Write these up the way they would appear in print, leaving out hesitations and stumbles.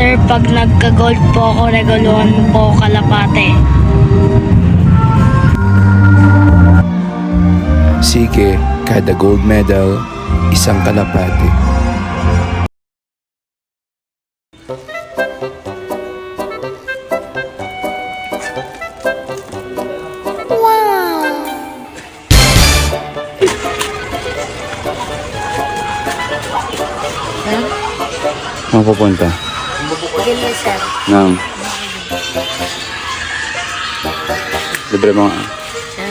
Sir, pag nagka-gold po ako, reguluhan mo po ako kalapate. Sige, kada gold medal, isang kalapate. Saan pupunta? Sige, sir. Nang. Libre mo nga. Sir,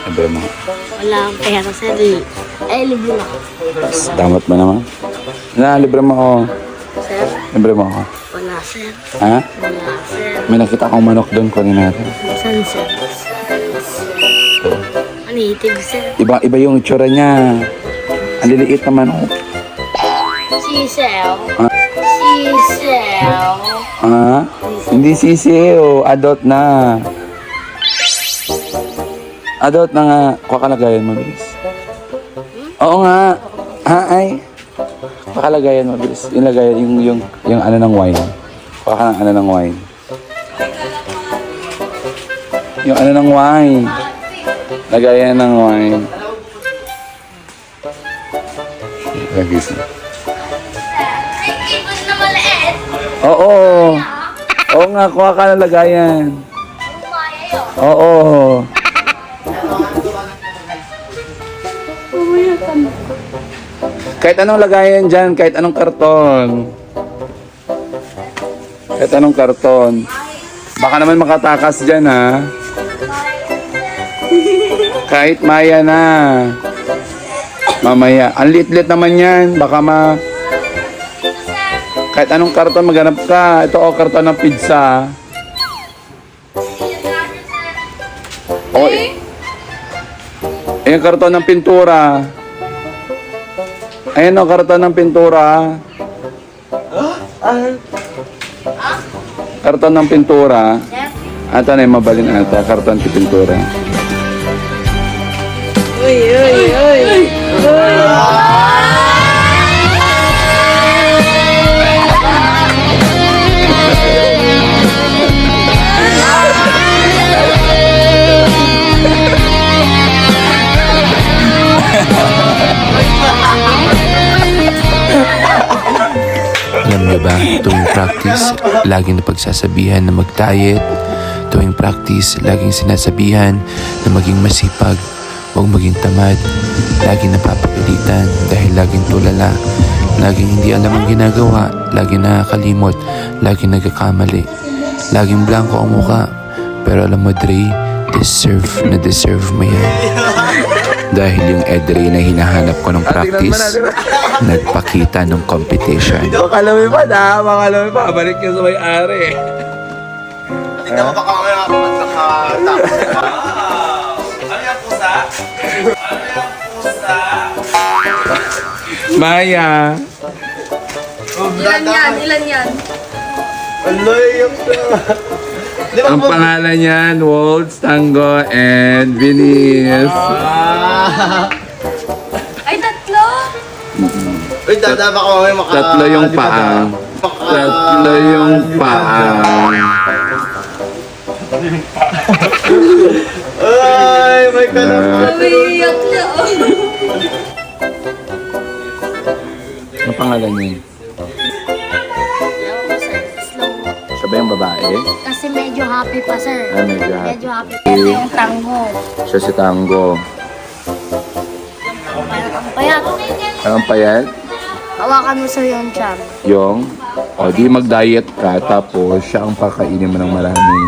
Libre mo nga. wala akong pera, sir. Libre na ako. Damat ba naman? Libre mo ako. Sir, Libre mo ako. wala, sir. Ha? Wala, sir. May nakita akong manok doon, kunin natin. Saan, sir? Ano itig, sir? Iba yung itsura niya. Ang liliit na manok. Sisew. Ah. Sisew. Ha? Hindi sisiyo. Adult na. Adult na nga. Kakalagayan mo, bilis. Oo nga. Ay. Kakalagayan mo, bilis. Yung lagayan, yung ano ng wine. Kuha ka ng ano ng wine. Yung ano ng wine. Lagayan ng wine. Lagis na. Ibon na maliit. Oo. Oo nga, kuha ka ng lagayan. Oo. Kahit anong lagayan dyan, kahit anong karton. Kahit anong karton. Baka naman makatakas dyan, ha? Kahit maya na. Mamaya. Ang lit-lit naman yan. Baka kahit anong karton maghanap ka. Ito karton ng pizza. O, yung karton ng pintura. Ayan o, karton ng pintura. Karton ng pintura. Ito na yung mabalin ata. Karton ng pintura. Uy, uy, uy. Alam niyo ba, tuwing practice, laging napagsasabihan na mag-diet. Tuwing practice, laging sinasabihan na maging masipag, huwag maging tamad. Laging napapagalitan dahil laging tulala. Laging hindi alam ang ginagawa, laging nakakalimot, laging nagkakamali. Laging blanco ang muka. Pero alam mo, Dre, deserve mo yan. Dahil yung Edre na hinahanap ko ng practice, nagpakita ng competition. Baka lumipad ha, baka lumipad. Balik niyo sa may-ari. Tingnan mo baka may nakatapos. Ano yung pusa? Ano yung pusa? Maya. Ilan yan? Ilan yan? Aloy yung... Di ba Ang po? pangalan niyan, Wolves, Tango, and Venice. Ay, tatlo! Uy, dada baka may maka... Tatlo yung paa. Tatlo yung paa. Ay, may kalam. Umiiyak siya, oh. Ang pangalan niya? Siya ba yung babae? Kasi medyo happy pa, sir. Ah, medyo happy. Medyo happy. Ito yung tango. Siya si Tango. Ang payat. Ang payat? Hawakan mo, sir, yung charm. Yung, o di mag-diet ka, tapos siya ang pakainin mo ng maraming